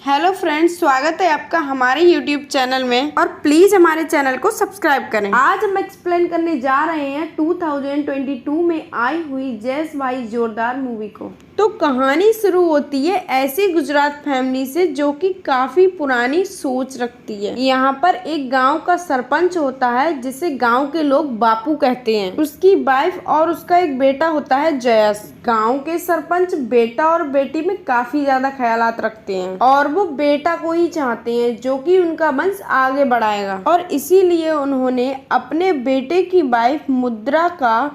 Hello friends, स्वागत है आपका हमारे यूट्यूब चैनल में और प्लीज हमारे चैनल को सब्सक्राइब करें। आज हम एक्सप्लेन करने जा रहे हैं 2022 में आई हुई जैस भाई जोरदार मूवी को। तो कहानी शुरू होती है ऐसी गुजरात फैमिली से जो कि काफी पुरानी सोच रखती है। यहाँ पर एक गांव का सरपंच होता है जिसे गांव के लोग बापू कहते हैं। उसकी वाइफ और उसका एक बेटा होता है जयस। गांव के सरपंच बेटा और बेटी में काफी ज्यादा ख्यालात रखते हैं और वो बेटा को ही चाहते हैं जो कि उनका वंश आगे बढ़ाएगा, और इसीलिए उन्होंने अपने बेटे की वाइफ मुद्रा का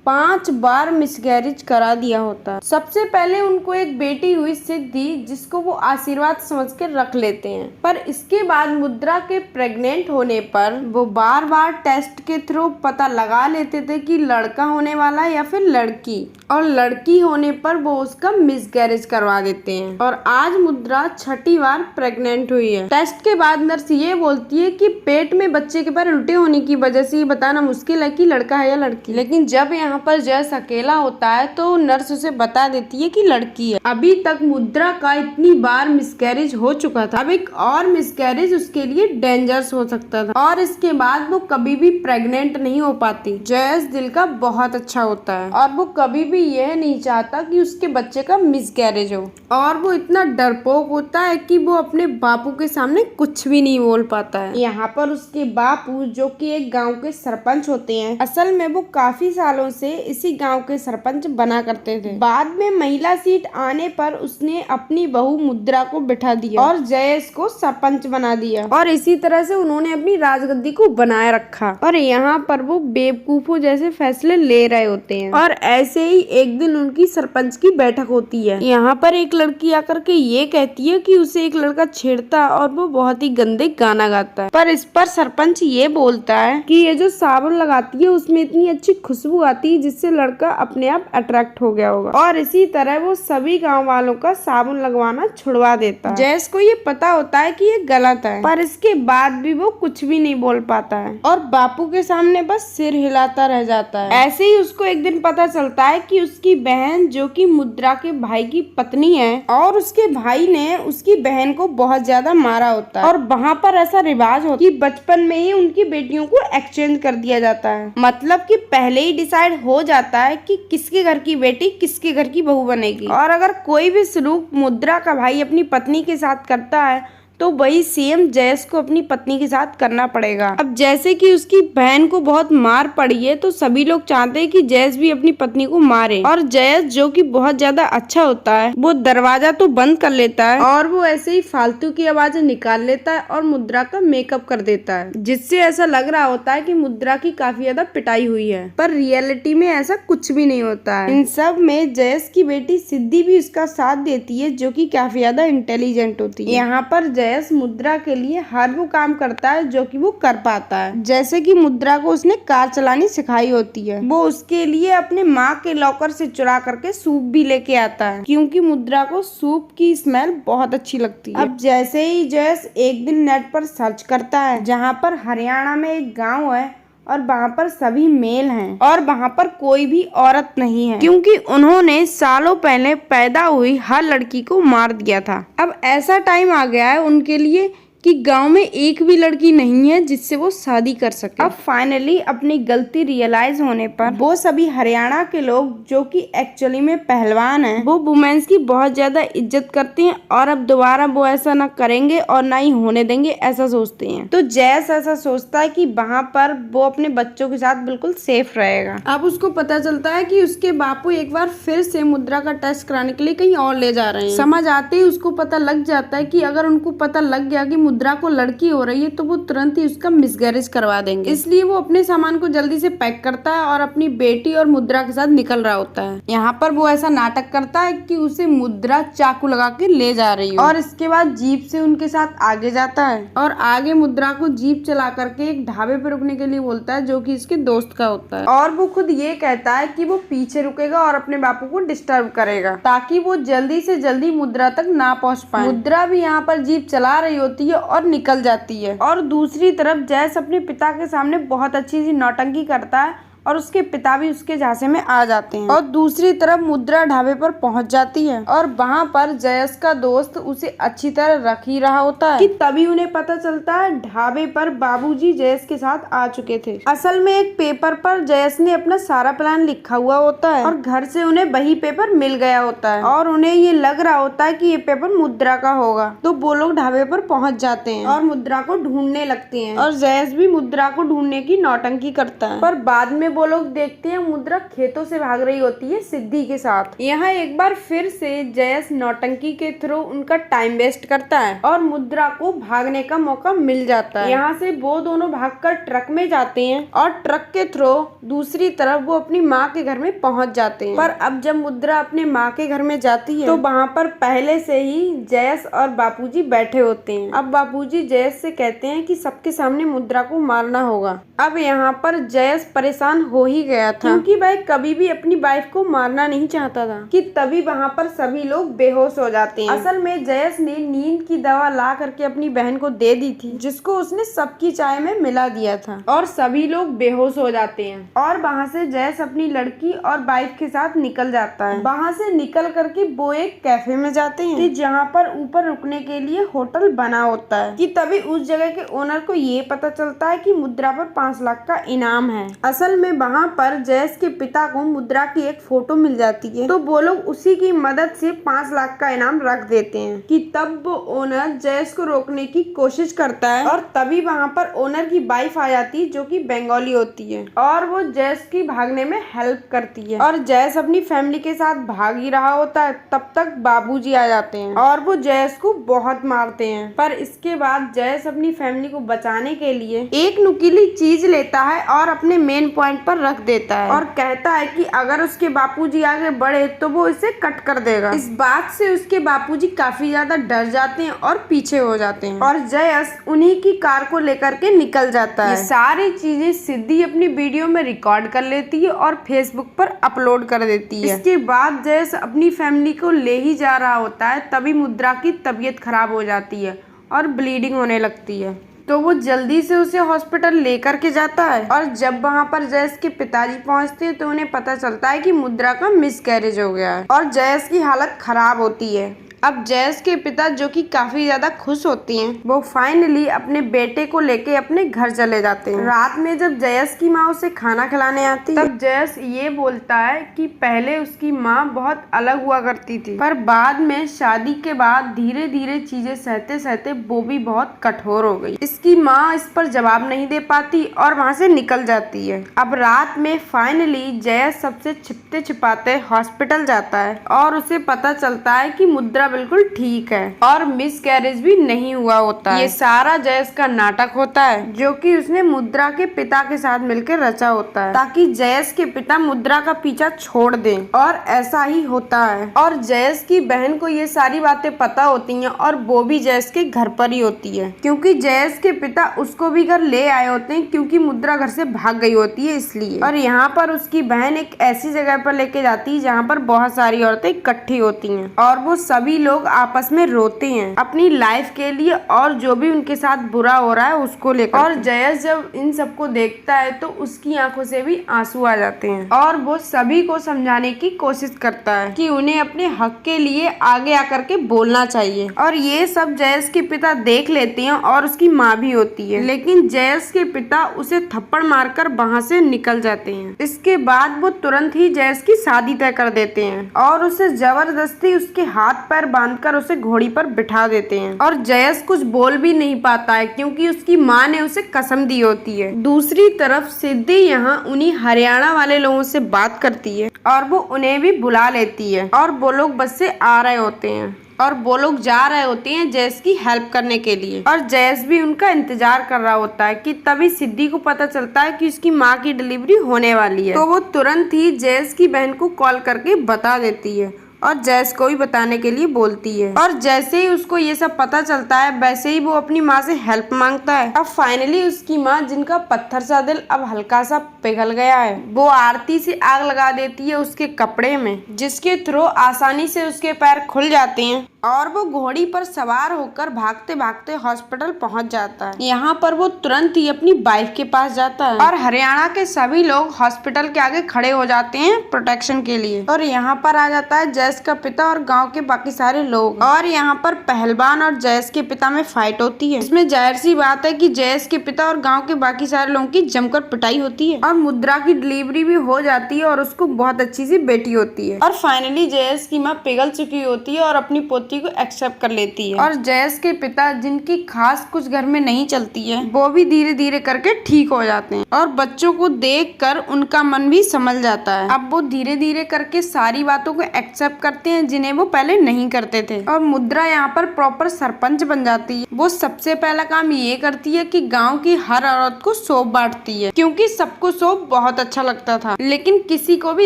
5 बार मिसकैरेज करा दिया होता है। सबसे पहले उनको एक बेटी हुई सिद्धि, जिसको वो आशीर्वाद समझ के रख लेते हैं, पर इसके बाद मुद्रा के प्रेग्नेंट होने पर वो बार बार टेस्ट के थ्रू पता लगा लेते थे कि लड़का होने वाला है या फिर लड़की, और लड़की होने पर वो उसका मिसकैरेज करवा देते हैं। और आज मुद्रा 6ठी बार प्रेग्नेंट हुई है। टेस्ट के बाद नर्स ये बोलती है कि पेट में बच्चे के पैर उल्टे होने की वजह से ये बताना मुश्किल है कि लड़का है या लड़की। लेकिन जब यहाँ पर जयस अकेला होता है तो नर्स उसे बता देती है कि लड़की है। अभी तक मुद्रा का इतनी बार मिसकैरेज हो चुका था, अब एक और मिसकैरेज उसके लिए डेंजरस हो सकता था और इसके बाद वो कभी भी प्रेग्नेंट नहीं हो पाती। जयस दिल का बहुत अच्छा होता है और वो कभी भी यह नहीं चाहता कि उसके बच्चे का मिसकैरेज हो, और वो इतना डरपोक होता है कि वो अपने बापू के सामने कुछ भी नहीं बोल पाता है। यहाँ पर उसके बापू जो कि एक गाँव के सरपंच होते हैं, असल में वो काफी सालों से इसी गांव के सरपंच बना करते थे। बाद में महिला सीट आने पर उसने अपनी बहू मुद्रा को बिठा दिया और जयेश को सरपंच बना दिया, और इसी तरह से उन्होंने अपनी राजगद्दी को बनाए रखा। और यहाँ पर वो बेवकूफों जैसे फैसले ले रहे होते हैं। और ऐसे ही एक दिन उनकी सरपंच की बैठक होती है। यहाँ पर एक लड़की आकर के ये कहती है कि उसे एक लड़का छेड़ता और वो बहुत ही गंदे गाना गाता है, पर इस पर सरपंच ये बोलता है कि ये जो साबुन लगाती है उसमें इतनी अच्छी खुशबू आती है जिससे लड़का अपने आप अट्रैक्ट हो गया होगा, और इसी तरह वो सभी गांव वालों का साबुन लगवाना छुड़वा देता है। जयस को ये पता होता है कि ये गलत है, पर इसके बाद भी वो कुछ भी नहीं बोल पाता है और बापू के सामने बस सिर हिलाता रह जाता है। ऐसे ही उसको एक दिन पता चलता है कि उसकी बहन जो कि मुद्रा के भाई की पत्नी है, और उसके भाई ने उसकी बहन को बहुत ज्यादा मारा होता है, और वहाँ पर ऐसा रिवाज होता है कि बचपन में ही उनकी बेटियों को एक्सचेंज कर दिया जाता है। मतलब कि पहले ही डिसाइड हो जाता है कि किसके घर की बेटी किसके घर की बहू बनेगी, और अगर कोई भी सलूक मुद्रा का भाई अपनी पत्नी के साथ करता है तो वही सेम जयस को अपनी पत्नी के साथ करना पड़ेगा। अब जैसे कि उसकी बहन को बहुत मार पड़ी है तो सभी लोग चाहते हैं कि जयस भी अपनी पत्नी को मारे, और जयस जो कि बहुत ज्यादा अच्छा होता है वो दरवाजा तो बंद कर लेता है और वो ऐसे ही फालतू की आवाजें निकाल लेता है और मुद्रा का मेकअप कर देता है, जिससे ऐसा लग रहा होता है कि मुद्रा की काफी ज्यादा पिटाई हुई है, पर रियलिटी में ऐसा कुछ भी नहीं होता है। इन सब में जयस की बेटी सिद्धि भी उसका साथ देती है जो कि काफी ज्यादा इंटेलिजेंट होती है। यहाँ पर जयस मुद्रा के लिए हर वो काम करता है जो कि वो कर पाता है। जैसे कि मुद्रा को उसने कार चलानी सिखाई होती है, वो उसके लिए अपने माँ के लॉकर से चुरा करके सूप भी लेके आता है क्योंकि मुद्रा को सूप की स्मेल बहुत अच्छी लगती है। अब जैसे ही जयस एक दिन नेट पर सर्च करता है जहाँ पर हरियाणा में एक गाँव है और वहाँ पर सभी मेल हैं और वहाँ पर कोई भी औरत नहीं है क्योंकि उन्होंने सालों पहले पैदा हुई हर लड़की को मार दिया था। अब ऐसा टाइम आ गया है उनके लिए कि गांव में एक भी लड़की नहीं है जिससे वो शादी कर सके। अब फाइनली अपनी गलती रियलाइज होने पर वो सभी हरियाणा के लोग जो कि एक्चुअली में पहलवान हैं, वो वुमेन्स की बहुत ज्यादा इज्जत करते हैं और अब दोबारा वो ऐसा ना करेंगे और ना ही होने देंगे, ऐसा सोचते हैं। तो जयस ऐसा सोचता है कि वहाँ पर वो अपने बच्चों के साथ बिल्कुल सेफ रहेगा। अब उसको पता चलता है कि उसके बापू एक बार फिर से मुद्रा का टेस्ट कराने के लिए कहीं और ले जा रहे हैं। समझ आते ही उसको पता लग जाता है कि अगर उनको पता लग गया कि मुद्रा को लड़की हो रही है तो वो तुरंत ही उसका मिसकैरेज करवा देंगे, इसलिए वो अपने सामान को जल्दी से पैक करता है और अपनी बेटी और मुद्रा के साथ निकल रहा होता है। यहाँ पर वो ऐसा नाटक करता है कि उसे मुद्रा चाकू लगा के ले जा रही है, और इसके बाद जीप से उनके साथ आगे जाता है और आगे मुद्रा को जीप चला करके एक ढाबे पे रुकने के लिए बोलता है जो कि इसके दोस्त का होता है, और वो खुद ये कहता है कि वो पीछे रुकेगा और अपने बापू को डिस्टर्ब करेगा ताकि वो जल्दी से जल्दी मुद्रा तक ना पहुँच पाए। मुद्रा भी यहाँ पर जीप चला रही होती है और निकल जाती है, और दूसरी तरफ जयस अपने पिता के सामने बहुत अच्छी सी नौटंकी करता है और उसके पिता भी उसके झांसे में आ जाते हैं। और दूसरी तरफ मुद्रा ढाबे पर पहुंच जाती है और वहां पर जयस का दोस्त उसे अच्छी तरह रख ही रहा होता है कि तभी उन्हें पता चलता है ढाबे पर बाबूजी जयस के साथ आ चुके थे। असल में एक पेपर पर जयस ने अपना सारा प्लान लिखा हुआ होता है और घर से उन्हें वही पेपर मिल गया होता है और उन्हें ये लग रहा होता है कि ये पेपर मुद्रा का होगा। तो वो लोग ढाबे पर पहुंच जाते हैं और मुद्रा को ढूंढने लगते हैं और जयस भी मुद्रा को ढूंढने की नौटंकी करता है। पर बाद में वो लोग देखते हैं मुद्रा खेतों से भाग रही होती है सिद्धि के साथ। यहाँ एक बार फिर से जयस नौटंकी के थ्रू उनका टाइम वेस्ट करता है और मुद्रा को भागने का मौका मिल जाता है। यहाँ से वो दोनों भागकर ट्रक में जाते हैं और ट्रक के थ्रू दूसरी तरफ वो अपनी माँ के घर में पहुँच जाते हैं। पर अब जब मुद्रा अपने माँ के घर में जाती है तो वहाँ पर पहले से ही जयस और बापूजी बैठे होते हैं। अब बापूजी जयस से कहते हैं कि सबके सामने मुद्रा को मारना होगा। अब यहाँ पर जयस परेशान हो ही गया था क्योंकि वह कभी भी अपनी वाइफ को मारना नहीं चाहता था कि तभी वहाँ पर सभी लोग बेहोश हो जाते हैं। असल में जयस ने नींद की दवा ला करके अपनी बहन को दे दी थी जिसको उसने सबकी चाय में मिला दिया था और सभी लोग बेहोश हो जाते हैं। और वहाँ से जयस अपनी लड़की और वाइफ के साथ निकल जाता है। वहाँ से निकल करके वो एक कैफे में जाते हैं कि जहाँ पर ऊपर रुकने के लिए होटल बना होता है कि तभी उस जगह के ओनर को ये पता चलता है कि मुद्रा पर 5 लाख का इनाम है। असल में वहाँ पर जयस के पिता को मुद्रा की एक फोटो मिल जाती है तो वो लोग उसी की मदद से 5 लाख का इनाम रख देते हैं कि तब वो ओनर जयस को रोकने की कोशिश करता है और तभी वहाँ पर ओनर की वाइफ आ जाती है जो कि बंगाली होती है और वो जयस की भागने में हेल्प करती है और जयस अपनी फैमिली के साथ भाग ही रहा होता है। तब तक बाबूजी आ जाते हैं और वो जयस को बहुत मारते हैं। पर इसके बाद जयस अपनी फैमिली को बचाने के लिए एक नुकीली चीज लेता है और अपने मेन पॉइंट पर रख देता है और कहता है कि अगर उसके बापूजी आगे बढ़े तो वो इसे कट कर देगा। इस बात से उसके बापूजी काफी ज्यादा डर जाते हैं और पीछे हो जाते हैं और जयस उन्हीं की कार को लेकर के निकल जाता है। ये सारी चीजें सिद्धि अपनी वीडियो में रिकॉर्ड कर लेती है और फेसबुक पर अपलोड कर देती है। इसके बाद जयस अपनी फैमिली को ले ही जा रहा होता है तभी मुद्रा की तबीयत खराब हो जाती है और ब्लीडिंग होने लगती है तो वो जल्दी से उसे हॉस्पिटल लेकर के जाता है और जब वहाँ पर जयस के पिताजी पहुँचते हैं तो उन्हें पता चलता है कि मुद्रा का मिसकैरेज हो गया है और जयस की हालत खराब होती है। अब जयस के पिता जो कि काफी ज्यादा खुश होती हैं वो फाइनली अपने बेटे को लेके अपने घर चले जाते हैं। रात में जब जयस की माँ उसे खाना खिलाने आती है तब जयस ये बोलता है कि पहले उसकी माँ बहुत अलग हुआ करती थी पर बाद में शादी के बाद धीरे धीरे चीजें सहते सहते वो भी बहुत कठोर हो गई। इसकी माँ इस पर जवाब नहीं दे पाती और वहाँ से निकल जाती है। अब रात में फाइनली जयस सबसे छिपते छिपाते हॉस्पिटल जाता है और उसे पता चलता है कि मुद्रा बिल्कुल ठीक है और मिसकैरेज भी नहीं हुआ होता है। ये सारा जयस का नाटक होता है जो कि उसने मुद्रा के पिता के साथ मिलकर रचा होता है ताकि जयस के पिता मुद्रा का पीछा छोड़ दें और ऐसा ही होता है। और जयस की बहन को ये सारी बातें पता होती हैं और वो भी जयस के घर पर ही होती है क्योंकि जयस के पिता उसको भी घर ले आए होते हैं क्योंकि मुद्रा घर से भाग गई होती है इसलिए। और यहाँ पर उसकी बहन एक ऐसी जगह पर लेके जाती है जहाँ पर बहुत सारी औरतें इकट्ठी होती हैं और वो सभी लोग आपस में रोते हैं अपनी लाइफ के लिए और जो भी उनके साथ बुरा हो रहा है उसको लेकर। और जयस जब इन सबको देखता है तो उसकी आंखों से भी आंसू आ जाते हैं और वो सभी को समझाने की कोशिश करता है कि उन्हें अपने हक के लिए आगे आकर के बोलना चाहिए। और ये सब जयस के पिता देख लेते हैं और उसकी माँ भी होती है लेकिन जयस के पिता उसे थप्पड़ मारकर वहाँ से निकल जाते हैं। इसके बाद वो तुरंत ही जयस की शादी तय कर देते हैं और उसे जबरदस्ती उसके हाथ पैर बांधकर उसे घोड़ी पर बिठा देते हैं और जयस कुछ बोल भी नहीं पाता है क्योंकि उसकी माँ ने उसे कसम दी होती है। दूसरी तरफ सिद्धि यहाँ उन्हीं हरियाणा वाले लोगों से बात करती है और वो उन्हें भी बुला लेती है और वो लोग बस से आ रहे होते हैं और वो लोग जा रहे होते हैं जयस की हेल्प करने के लिए और जयस भी उनका इंतजार कर रहा होता है कि तभी सिद्धि को पता चलता है कि उसकी माँ की डिलीवरी होने वाली है तो वो तुरंत ही जयस की बहन को कॉल करके बता देती है और जयस को भी बताने के लिए बोलती है। और जैसे ही उसको ये सब पता चलता है वैसे ही वो अपनी माँ से हेल्प मांगता है। अब फाइनली उसकी माँ जिनका पत्थर सा दिल अब हल्का सा पिघल गया है वो आरती से आग लगा देती है उसके कपड़े में जिसके थ्रू आसानी से उसके पैर खुल जाते हैं और वो घोड़ी पर सवार होकर भागते भागते हॉस्पिटल पहुंच जाता है। यहाँ पर वो तुरंत ही अपनी वाइफ के पास जाता है और हरियाणा के सभी लोग हॉस्पिटल के आगे खड़े हो जाते हैं प्रोटेक्शन के लिए। और यहाँ पर आ जाता है जयेश का पिता और गांव के बाकी सारे लोग। और यहाँ पर पहलवान और जयेश के पिता में फाइट होती है। इसमें जाहिर सी बात है कि जयेश के पिता और गाँव के बाकी सारे लोगों की जमकर पिटाई होती है और मुद्रा की डिलीवरी भी हो जाती है और उसको बहुत अच्छी सी बेटी होती है। और फाइनली जयेश की माँ पिघल चुकी होती है और अपनी पोती को एक्सेप्ट कर लेती है। और जयेश के पिता, जिनकी खास कुछ घर में नहीं चलती है, वो भी धीरे धीरे करके ठीक हो जाते हैं और बच्चों को देखकर उनका मन भी संभल जाता है। अब वो धीरे धीरे करके सारी बातों को एक्सेप्ट करते हैं जिन्हें वो पहले नहीं करते थे। और मुद्रा यहाँ पर प्रॉपर सरपंच बन जाती है। वो सबसे पहला काम ये करती है कि गाँव की हर औरत को सोप बांटती है, क्योंकि सबको सोप बहुत अच्छा लगता था लेकिन किसी को भी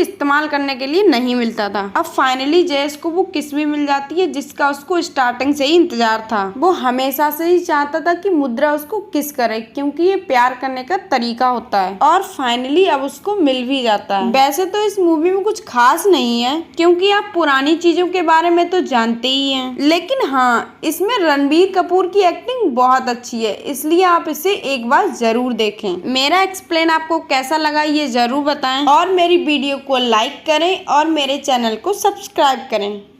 इस्तेमाल करने के लिए नहीं मिलता था। अब फाइनली जयेश को वो किस भी मिल जाती है जिसका उसको स्टार्टिंग से ही इंतजार था। वो हमेशा से ही चाहता था कि मुद्रा उसको किस करे, क्योंकि ये प्यार करने का तरीका होता है। और फाइनली अब उसको मिल भी जाता है। वैसे तो इस मूवी में कुछ खास नहीं है, क्योंकि आप पुरानी चीजों के बारे में तो जानते ही हैं, लेकिन हाँ, इसमें रणबीर कपूर की एक्टिंग बहुत अच्छी है, इसलिए आप इसे एक बार जरूर देखें। मेरा एक्सप्लेन आपको कैसा लगा ये जरूर बताएं और मेरी वीडियो को लाइक करें और मेरे चैनल को सब्सक्राइब करें।